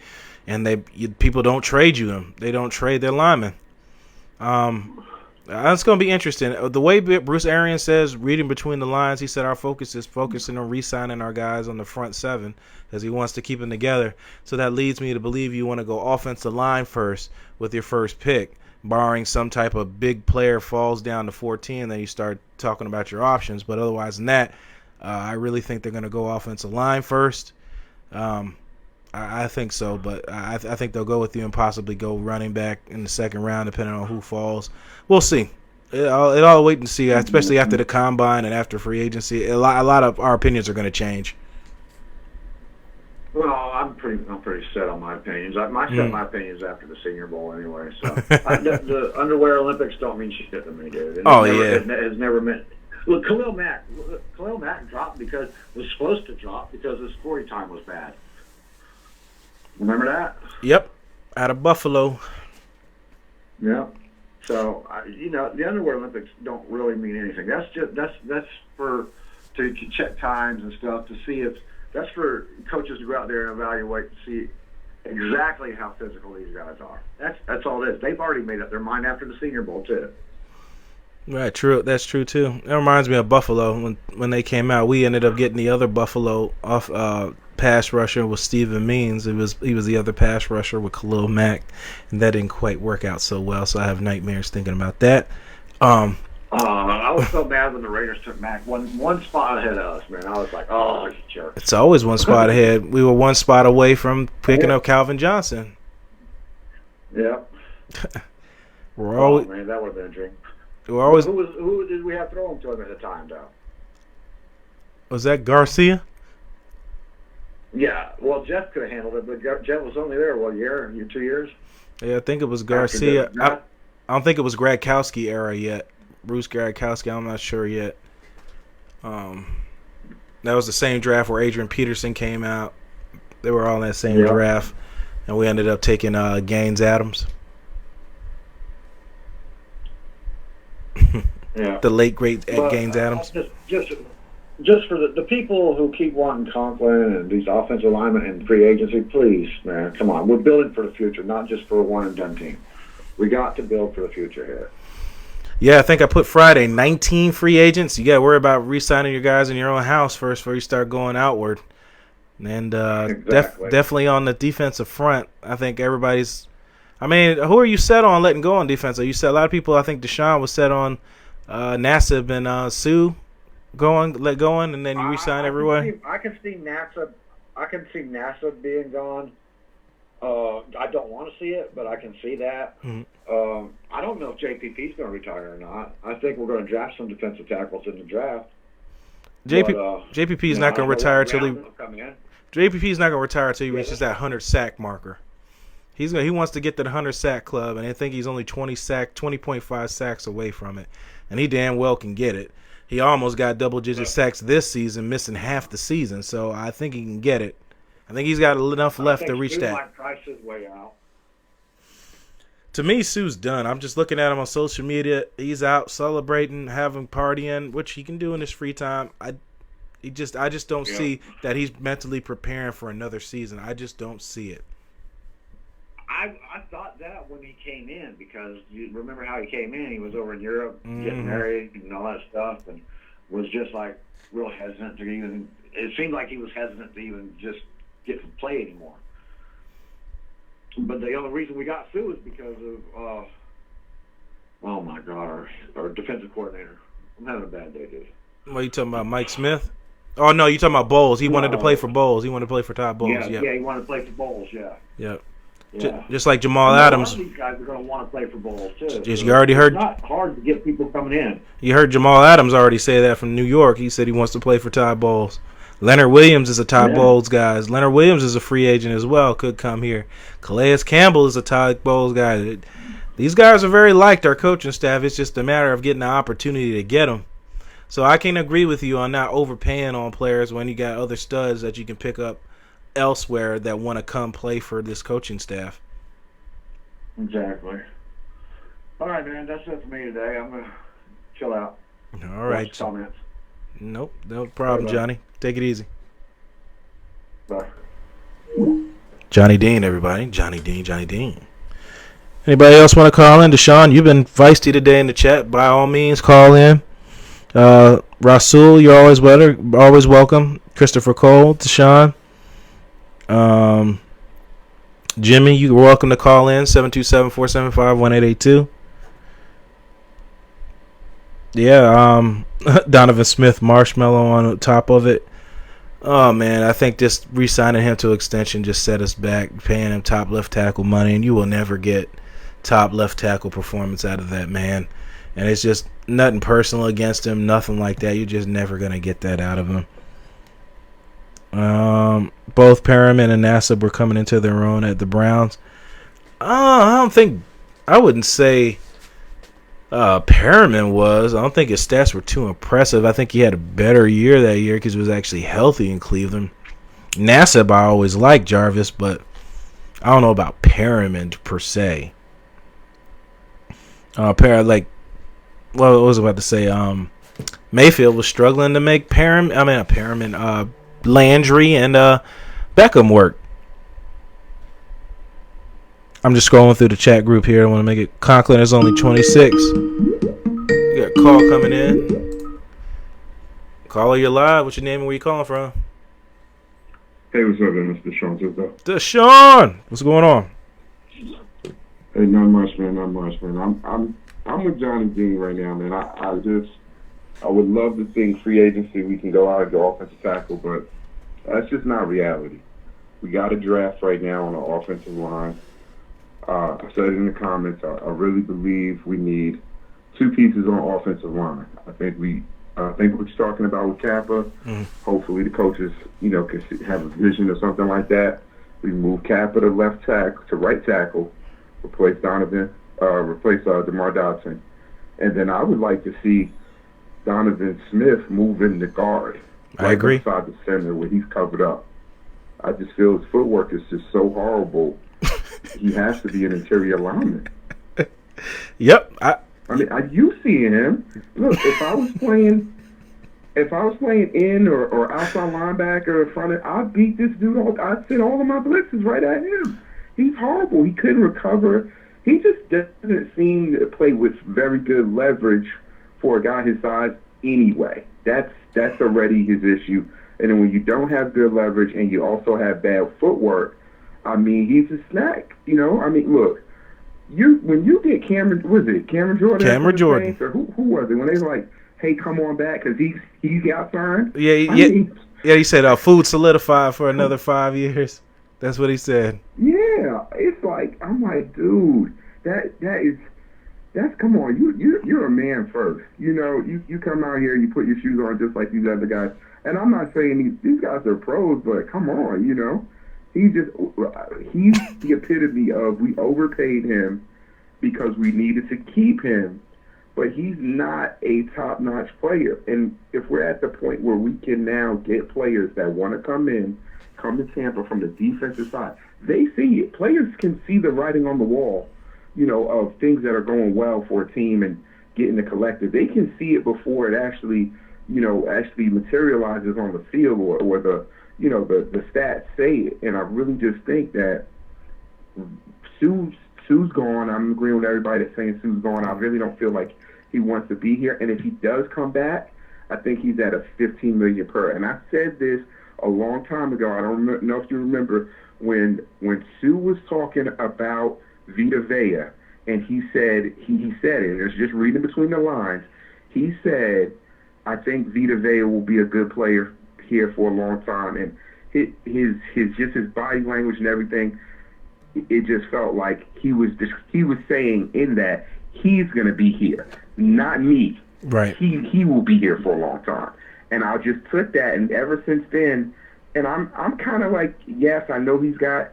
and people don't trade you. They don't trade their linemen. It's going to be interesting. The way Bruce Arians says, reading between the lines, he said our focus is focusing on re-signing our guys on the front 7 because he wants to keep them together. So that leads me to believe you want to go offensive line first with your first pick, barring some type of big player falls down to 14, then you start talking about your options. But otherwise than that, I really think they're going to go offensive line first. I think so, but I think they'll go with you and possibly go running back in the second round, depending on who falls. We'll see. It all wait and see, especially after the combine and after free agency. A lot of our opinions are going to change. Well, I'm pretty set on my opinions. My opinions after the Senior Bowl anyway. So the underwear Olympics don't mean shit to me, dude. It has never meant. Look, Khalil Mack dropped was supposed to drop because his 40 time was bad. Remember that? Yep, out of Buffalo. Yeah. So the underwear Olympics don't really mean anything. That's for to check times and stuff to see if that's for coaches to go out there and evaluate to see exactly how physical these guys are. That's all it is. They've already made up their mind after the Senior Bowl too. Right, true. That's true too. That reminds me of Buffalo when they came out. We ended up getting the other Buffalo off pass rusher was Steven Means. He was the other pass rusher with Khalil Mack, and that didn't quite work out so well. So I have nightmares thinking about that. I was so mad when the Raiders took Mack one spot ahead of us, man. I was like, oh, you jerk. It's always one spot ahead. We were one spot away from picking up Calvin Johnson. Yeah. Man, that would have been a dream. Who did we have throwing to him at the time, though? Was that Garcia? Yeah, well, Jeff could have handled it, but Jeff was only there, 2 years? Yeah, I think it was Garcia. I don't think it was Gradkowski era yet. Bruce Gradkowski, I'm not sure yet. That was the same draft where Adrian Peterson came out. They were all in that same draft, and we ended up taking Gaines Adams. Yeah. The late, great Gaines Adams. Just for the people who keep wanting Conklin and these offensive linemen and free agency, please, man, come on. We're building for the future, not just for a one-and-done team. We got to build for the future here. Yeah, I think I put Friday 19 free agents. You got to worry about re-signing your guys in your own house first before you start going outward. And Exactly. definitely on the defensive front, I think everybody's. I mean, who are you set on letting go on defense? Are you set? A lot of people, I think Deshaun was set on Nassib and Sue let going, and then you re-sign everyone. I can see NASA. I can see NASA being gone. I don't want to see it, but I can see that. Mm-hmm. I don't know if JPP's going to retire or not. I think we're going to draft some defensive tackles in the draft. JPP is not going to retire till he. JPP is not going to retire until he reaches that 100 sack marker. He wants to get to the 100 sack club, and I think he's only 20.5 sacks away from it, and he damn well can get it. He almost got double-digit sacks this season, missing half the season, so I think he can get it. I think he's got enough left to reach that. Might price his way out. To me, Sue's done. I'm just looking at him on social media. He's out celebrating, having partying, which he can do in his free time. I just don't see that he's mentally preparing for another season. I just don't see it. I thought that when he came in, because you remember how he came in. He was over in Europe getting married and all that stuff, and was just like real hesitant to even. It seemed like he was hesitant to even just get to play anymore. But the only reason we got Sue is because of oh my God, our defensive coordinator. I'm having a bad day, dude. What are you talking about, Mike Smith? Oh no, you talking about Bowles? He wanted to play for Bowles. He wanted to play for Todd Bowles. Yeah, he wanted to play for Bowles. Yeah. Yep. Yeah. Just like Jamal Adams. A lot of these guys are going to want to play for Bowles too. You already heard. It's not hard to get people coming in. You heard Jamal Adams already say that from New York. He said he wants to play for Todd Bowles. Leonard Williams is a Todd Bowles guy. Leonard Williams is a free agent as well. Could come here. Calais Campbell is a Todd Bowles guy. These guys are very liked, our coaching staff. It's just a matter of getting the opportunity to get them. So I can agree with you on not overpaying on players when you got other studs that you can pick up elsewhere that want to come play for this coaching staff. Exactly. All right, man. That's it for me today. I'm going to chill out. All right. Comments. Nope. No problem, Johnny. Take it easy. Bye. Johnny Dean, everybody. Johnny Dean. Anybody else want to call in? Deshaun, you've been feisty today in the chat. By all means, call in. Rasul, you're always welcome. Christopher Cole, Deshaun. Jimmy, you're welcome to call in. 727-475-1882. Yeah, Donovan Smith, Marshmallow on top of it. Oh, man, I think just re-signing him to extension just set us back, paying him top left tackle money, and you will never get top left tackle performance out of that man. And it's just nothing personal against him, nothing like that. You're just never going to get that out of him. Both Perriman and Nassib were coming into their own at the Browns. I wouldn't say Perriman was. I don't think his stats were too impressive. I think he had a better year that year because he was actually healthy in Cleveland. Nassib, I always liked Jarvis, but I don't know about Perriman per se. What was I about to say? Mayfield was struggling to make Landry and Beckham work. I'm just scrolling through the chat group here. I want to make it. Conklin is only 26. You got a call coming in. Caller, you're live. What's your name and where you calling from? Hey, what's up, man? It's Deshaun Tisdale. Deshaun, what's going on? Hey, not much, man. I'm with Johnny Dean right now, man. I would love to think free agency we can go out and go offensive tackle, but that's just not reality. We got a draft right now on the offensive line. I said it in the comments. I really believe we need two pieces on offensive line. I think what you're talking about with Kappa, hopefully the coaches, can have a vision or something like that. We move Kappa to left tackle, to right tackle, replace DeMar Dodson. And then I would like to see Donovan Smith move in the guard. I agree. Inside the center where he's covered up. I just feel his footwork is just so horrible. He has to be an interior lineman. Yep. You seeing him? Look, if I was playing in or outside linebacker or front end, I'd beat this dude. I'd send all of my blitzes right at him. He's horrible. He couldn't recover. he just doesn't seem to play with very good leverage for a guy his size anyway. That's already his issue. And then when you don't have good leverage and you also have bad footwork, I mean, he's a snack. You know, I mean, look, when you get Cameron Jordan? Cameron Jordan. Or who was it? When they were like, hey, come on back because he got signed? Yeah, he said food solidified for another 5 years. That's what he said. Yeah, it's like, I'm like, dude, that's come on, you're a man first. You know, you come out here, you put your shoes on just like these other guys. And I'm not saying these guys are pros, but come on, you know. He's the epitome of we overpaid him because we needed to keep him, but he's not a top-notch player. And if we're at the point where we can now get players that want to come to Tampa from the defensive side, they see it. Players can see the writing on the wall, you know, of things that are going well for a team and getting the collective. They can see it before it actually materializes on the field or the stats say it. And I really just think that Sue's gone. I'm agreeing with everybody that's saying Sue's gone. I really don't feel like he wants to be here. And if he does come back, I think he's at a $15 million per. And I said this a long time ago. I don't know if you remember when Sue was talking about Vita Vea, and he said it, and it's just reading between the lines. He said, I think Vita Vea will be a good player here for a long time, and his body language and everything, it just felt like he was saying in that he's going to be here, not me. Right. He will be here for a long time, and I just took that, and ever since then, and I'm kind of like, yes, I know he's got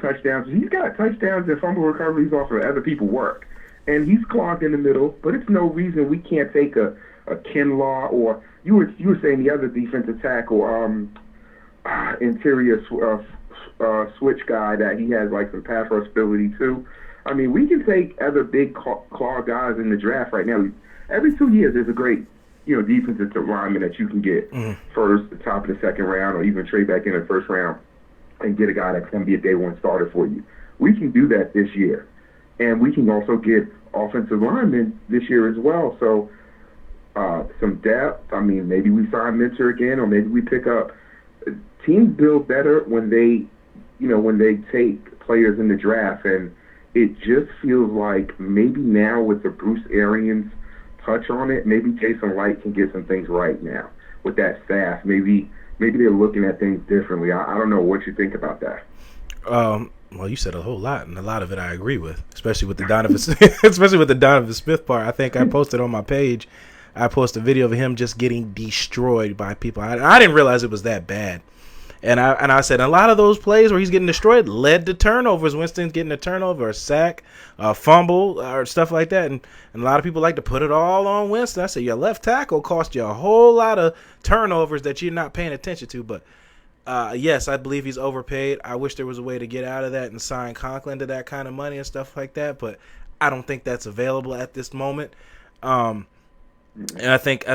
touchdowns. He's got touchdowns and fumble recoveries off of other people's work, and he's clogged in the middle. But it's no reason we can't take a Kinlaw, or you were saying the other defensive tackle, interior switch guy that he has like some pass rush ability too. I mean, we can take other big claw guys in the draft right now. Every 2 years, there's a great defensive lineman that you can get first, the top of the second round, or even trade back in the first round and get a guy that's going to be a day one starter for you. We can do that this year, and we can also get offensive linemen this year as well. So. Some depth. I mean, maybe we sign Minter again, or maybe we pick up. Teams build better when they take players in the draft, and it just feels like maybe now with the Bruce Arians touch on it, maybe Jason Light can get some things right now with that staff. Maybe they're looking at things differently. I don't know what you think about that. Well, you said a whole lot, and a lot of it I agree with, especially with the Donovan Smith part. I think I posted on my page. I posted a video of him just getting destroyed by people. I didn't realize it was that bad. And I said a lot of those plays where he's getting destroyed led to turnovers. Winston's getting a turnover, a sack, a fumble, or stuff like that. And a lot of people like to put it all on Winston. I said your left tackle cost you a whole lot of turnovers that you're not paying attention to. But, yes, I believe he's overpaid. I wish there was a way to get out of that and sign Conklin to that kind of money and stuff like that. But I don't think that's available at this moment. And I think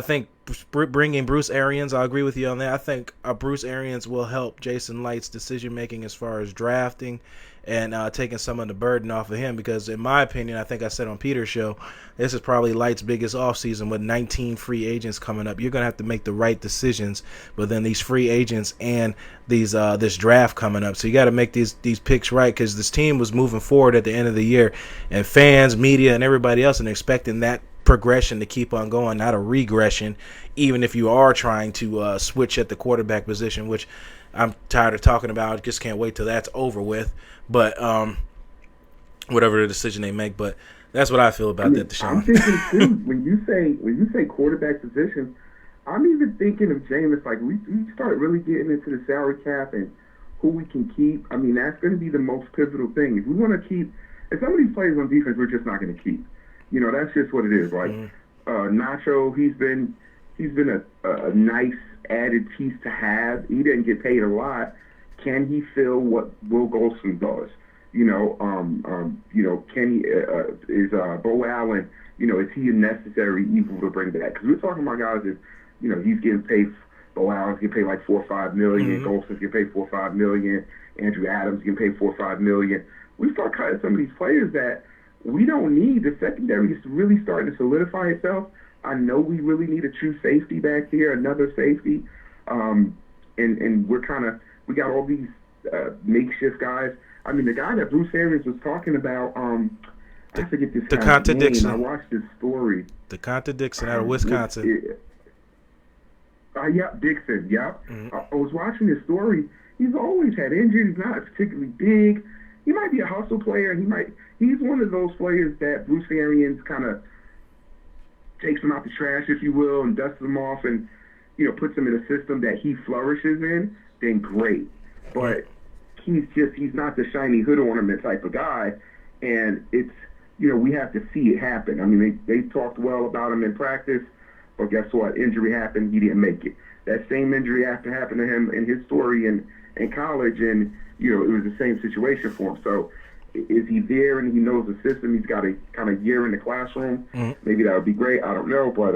bringing Bruce Arians, I agree with you on that. I think Bruce Arians will help Jason Light's decision making as far as drafting and taking some of the burden off of him, because in my opinion, I think I said on Peter's show, this is probably Light's biggest offseason with 19 free agents coming up. You're going to have to make the right decisions within these free agents and these this draft coming up. So you got to make these picks right, because this team was moving forward at the end of the year, and fans, media, and everybody else are expecting that progression to keep on going, not a regression, even if you are trying to switch at the quarterback position, which I'm tired of talking about. I just can't wait till that's over with. But whatever the decision they make, but that's what I feel about that, Deshaun. I'm thinking too, when you say quarterback position, I'm even thinking of Jameis. Like we start really getting into the salary cap and who we can keep. I mean, that's going to be the most pivotal thing. If we want to keep, if some of these players on defense, we're just not going to keep. That's just what it is. Like Nacho, he's been a nice added piece to have. He didn't get paid a lot. Can he fill what Will Golson does? Can he is Bo Allen? Is he a necessary evil to bring back? Because we're talking about guys that he's getting paid. Bo Allen's getting paid like $4 or $5 million. Golson's getting paid $4 or $5 million. Andrew Adams getting paid $4 or $5 million. We start cutting some of these players that we don't need the secondary is really starting to solidify itself. I know we really need a true safety back there, another safety, and we got all these makeshift guys. I mean, the guy that Bruce Arians was talking about, I forget this guy's name. I watched this story. DeConta Dixon out of Wisconsin. Yeah, Dixon. Yeah, Mm-hmm. I was watching this story. He's always had injuries. He's not particularly big. He might be a hustle player, and he's one of those players that Bruce Arians kind of takes him out the trash, if you will, and dusts him off, and puts him in a system that he flourishes in. Then great, but he's not the shiny hood ornament type of guy, and it's we have to see it happen. I mean, they talked well about him in practice, but guess what? Injury happened. He didn't make it. That same injury happened to him in his story in college, and it was the same situation for him. So is he there and he knows the system? He's got a kind of year in the classroom. Mm-hmm. Maybe that would be great. I don't know, but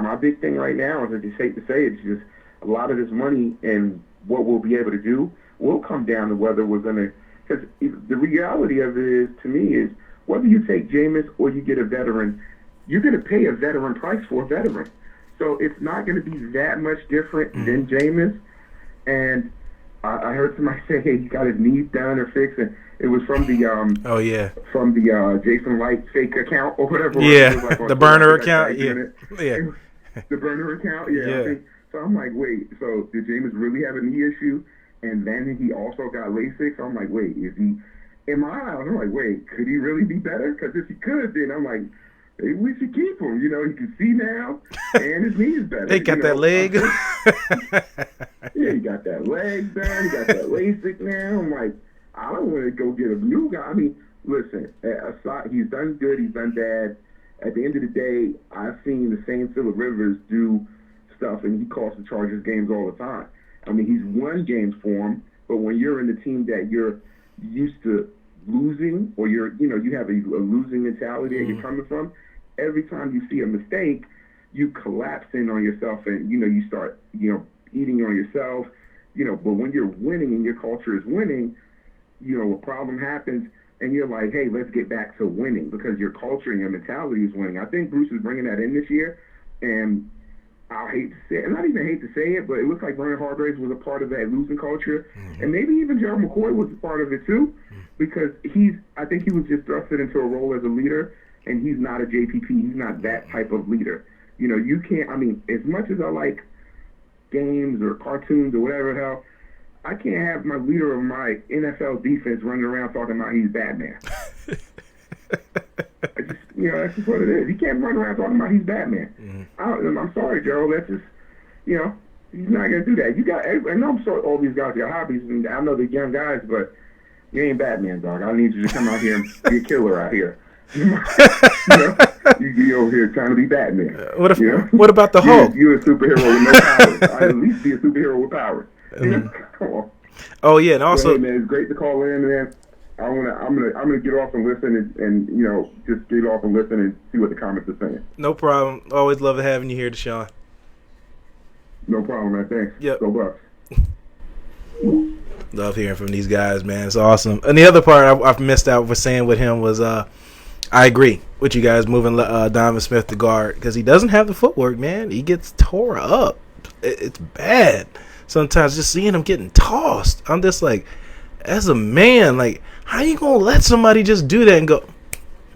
my big thing right now is, I just hate to say it, it's just a lot of this money and what we'll be able to do will come down to whether we're going to, because the reality of it is, to me, is whether you take Jameis or you get a veteran, you're going to pay a veteran price for a veteran. So it's not going to be that much different than Jameis. And I heard somebody say, hey, he got his knees done or fixed, and it was from the from the Jason Light fake account or whatever. Yeah, it was like the burner account. Yeah, the burner account. Yeah. So I'm like, wait. So did Jameis really have a knee issue? And then he also got LASIK. So I'm like, wait, is he? In my eyes, I'm like, wait, could he really be better? Because if he could, then I'm like, maybe we should keep him. He can see now, and his knee is better. They got that leg. Yeah, he got that leg done. He got that LASIK now. I'm like, I don't want to go get a new guy. I mean, listen, aside, he's done good. He's done bad. At the end of the day, I've seen the same Phillip Rivers do stuff, and he costs the Chargers games all the time. I mean, he's won games for him, but when you're in the team that you're used to losing, or you have a losing mentality that you're coming from, every time you see a mistake, you collapse in on yourself, and you start eating on yourself. But when you're winning and your culture is winning, a problem happens, and you're like, hey, let's get back to winning because your culture and your mentality is winning. I think Bruce is bringing that in this year, and I hate to say it, not even hate to say it, but it looks like Vernon Hargreaves was a part of that losing culture, and maybe even Gerald McCoy was a part of it too, because I think he was just thrusted into a role as a leader, and he's not a JPP. He's not that type of leader. You can't, I mean, as much as I like games or cartoons or whatever the hell, I can't have my leader of my NFL defense running around talking about he's Batman. That's just what it is. He can't run around talking about he's Batman. I'm sorry, Gerald. That's just, he's not going to do that. You got, and I'm sorry, all these guys got hobbies, and I know they're young guys, but you ain't Batman, dog. I need you to come out here and be a killer out here. You be over here trying to be Batman. What about the Hulk? You're a superhero with no powers. I'd at least be a superhero with powers. Come on. Oh yeah, and also, hey, man, it's great to call in, man. I'm gonna get off and listen and just get off and listen and see what the comments are saying. No problem. Always love having you here, Deshaun. No problem, man. Thanks. Yep. Go Bucs. Love hearing from these guys, man. It's awesome. And the other part I've missed out for saying with him was I agree with you guys moving Donovan Smith to guard because he doesn't have the footwork, man. He gets tore up. It's bad. Sometimes just seeing him getting tossed, I'm just like, as a man, like, how you gonna let somebody just do that and go,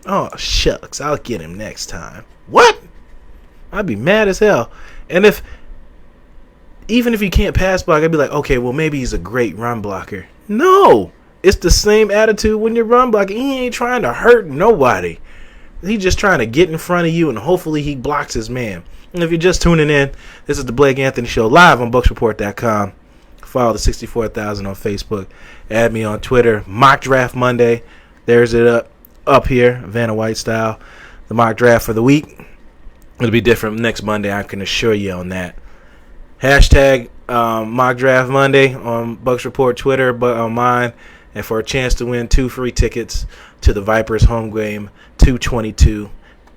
oh, shucks, I'll get him next time? What? I'd be mad as hell. And even if he can't pass block, I'd be like, okay, well, maybe he's a great run blocker. No, it's the same attitude when you're run blocking. He ain't trying to hurt nobody. He's just trying to get in front of you, and hopefully he blocks his man. And if you're just tuning in, this is the Blake Anthony Show live on BucsReport.com. Follow the 64,000 on Facebook. Add me on Twitter. Mock Draft Monday. There's it up here, Vanna White style. The mock draft for the week. It'll be different next Monday, I can assure you on that. Hashtag Mock Draft Monday on Bucs Report Twitter, but on mine. And for a chance to win 2 free tickets to the Vipers home game 222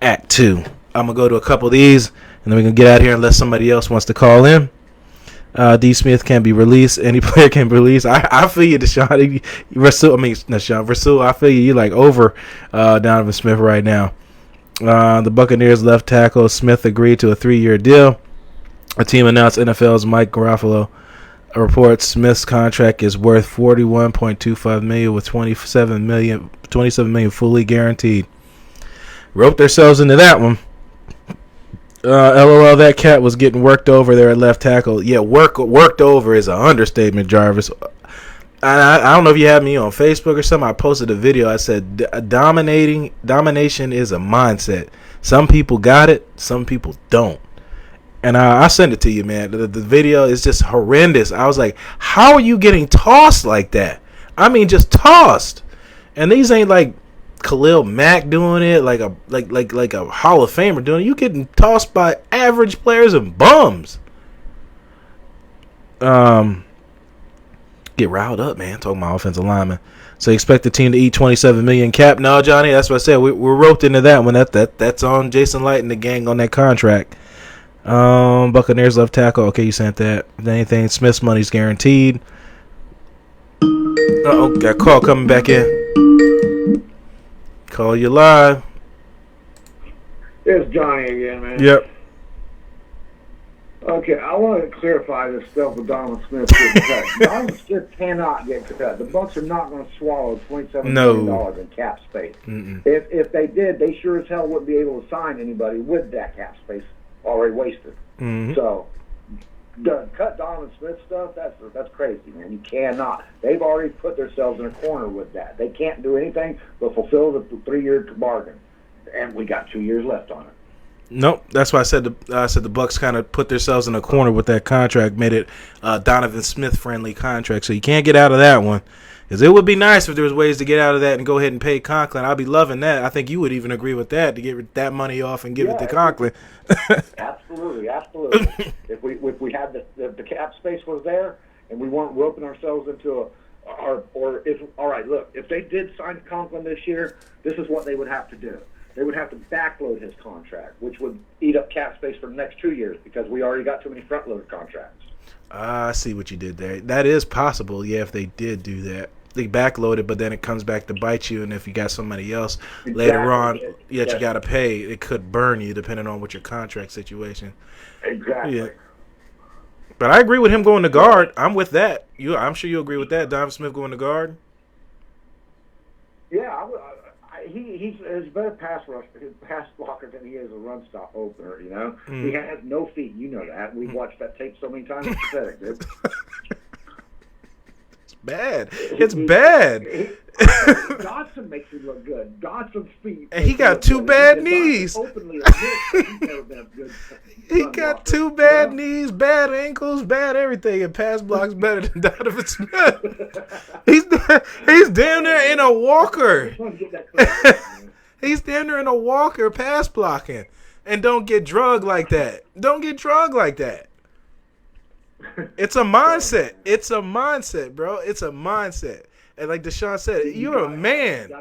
at 2. I'm going to go to a couple of these, and then we're going to get out here unless somebody else wants to call in. D. Smith can be released. Any player can be released. I feel you, Deshaun. Rasul, I feel you. You're like over Donovan Smith right now. The Buccaneers left tackle Smith agreed to a 3-year deal. A team announced NFL's Mike Garafolo reports Smith's contract is worth $41.25 million with $27 million fully guaranteed. Roped themselves into that one. LOL, that cat was getting worked over there at left tackle. Yeah, worked over is an understatement, Jarvis. I don't know if you had me on Facebook or something. I posted a video. I said domination is a mindset. Some people got it, some people don't. And I sent it to you, man. The video is just horrendous. I was like, how are you getting tossed like that? I mean, just tossed. And these ain't like Khalil Mack doing it, like a Hall of Famer doing it. You getting tossed by average players and bums. Get riled up, man. Talking about offensive lineman. So you expect the team to eat $27 million cap? No, Johnny, that's what I said. We're roped into that one. That's on Jason Light and the gang on that contract. Buccaneers left tackle. Okay, you sent that. If anything, Smith's money's guaranteed. Uh-oh, got a call coming back in. Call you live. It's Johnny again, man. Yep. Okay, I want to clarify this stuff with Donovan Smith getting cut. Donovan Smith cannot get cut. The Bucs are not going to swallow $27 million in cap space. If they did, they sure as hell wouldn't be able to sign anybody with that cap space already wasted. Mm-hmm. So, cut Donovan Smith stuff, that's crazy, man. You cannot. They've already put themselves in a corner with that. They can't do anything but fulfill the 3-year bargain. And we got 2 years left on it. Nope, that's why I said the Bucs kind of put themselves in a corner with that contract, made it Donovan Smith friendly contract. So you can't get out of that one. Because it would be nice if there was ways to get out of that and go ahead and pay Conklin. I'd be loving that. I think you would even agree with that, to get that money off and give it to Conklin. Absolutely. If we had the cap space was there and we weren't roping ourselves into all right, look, if they did sign Conklin this year, this is what they would have to do. They would have to backload his contract, which would eat up cap space for the next 2 years because we already got too many front-loaded contracts. I see what you did there. That is possible, yeah, if they did do that. They backload it, but then it comes back to bite you, and if you got somebody else later on that you got to pay, it could burn you depending on what your contract situation. Exactly. Yeah. But I agree with him going to guard. I'm with that. I'm sure you agree with that. Donovan Smith going to guard. Yeah, he's a better pass blocker than he is a run stop opener. You know, He has no feet. You know that. We've watched that tape so many times. It's pathetic, dude. Bad. It's bad. Dodson makes him look good. Dodson's feet. And he got two bad knees. Openly admits he's never been a good. He got two bad knees, bad ankles, bad everything, and pass blocks better than Donovan Smith. He's down there in a walker. He's down there in a walker pass blocking, and don't get drugged like that. It's a mindset. It's a mindset, bro. It's a mindset. And like Deshaun said, you're a man.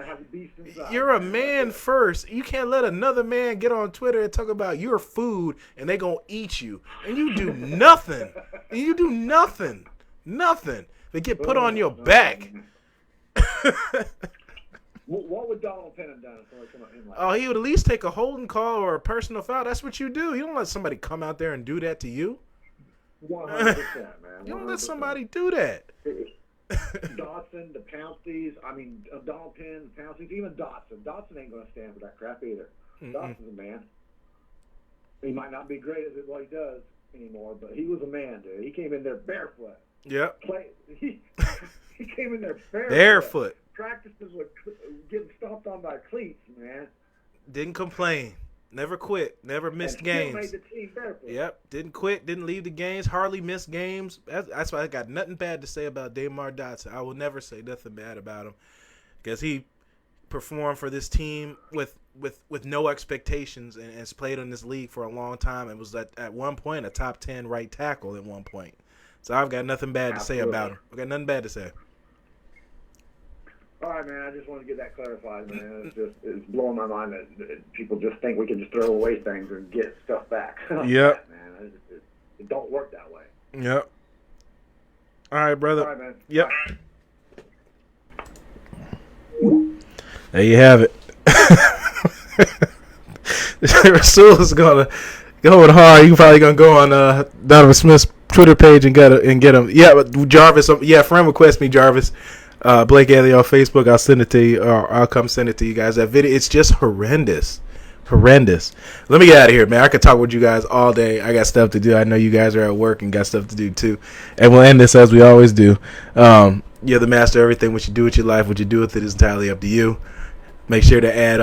You're a man first. You can't let another man get on Twitter and talk about your food and they gonna eat you. And you do nothing. Nothing. They get put on your back. What would Donald Penn have done if somebody come up in like that? Oh, he would at least take a holding call or a personal foul. That's what you do. You don't let somebody come out there and do that to you. 100%, man. 100%. You don't let somebody do that. Dotson, the Pounceys, Donald Penn, the Pounceys, even Dotson. Dotson ain't going to stand for that crap either. Dotson's a man. He might not be great at what he does anymore, but he was a man, dude. He came in there barefoot. Yep. He came in there barefoot. Practices with getting stomped on by cleats, man. Didn't complain. Never quit. Never missed games. Made the team barefoot. Yep. Didn't quit. Didn't leave the games. Hardly missed games. That's why I got nothing bad to say about Damar Dotson. I will never say nothing bad about him because he performed for this team with no expectations and has played in this league for a long time and was at one point a top 10 right tackle at one point. So I've got nothing bad to say about him. I've got nothing bad to say. All right, man. I just want to get that clarified, man. It's blowing my mind that people just think we can just throw away things and get stuff back. Yep. Man, it don't work that way. Yep. All right, brother. All right, man. Yep. There you have it. Rasul is gonna go hard. You probably gonna go on Donovan Smith's Twitter page and get him. Yeah, but Jarvis. Yeah, friend request me, Jarvis. Blake Anthony on Facebook. I'll send it to you, or I'll come send it to you guys. That video, it's just horrendous. Let me get out of here, man. I could talk with you guys all day. I got stuff to do. I know you guys are at work and got stuff to do too. And we'll end this as we always do. You're the master of everything. What you do with your life, what you do with it is entirely up to you. Make sure to add,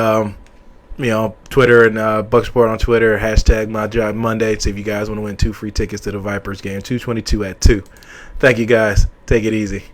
Twitter and Bucs Report on Twitter, hashtag My Job Monday. See if you guys want to win 2 free tickets to the Vipers game, 222 at 2. Thank you, guys. Take it easy.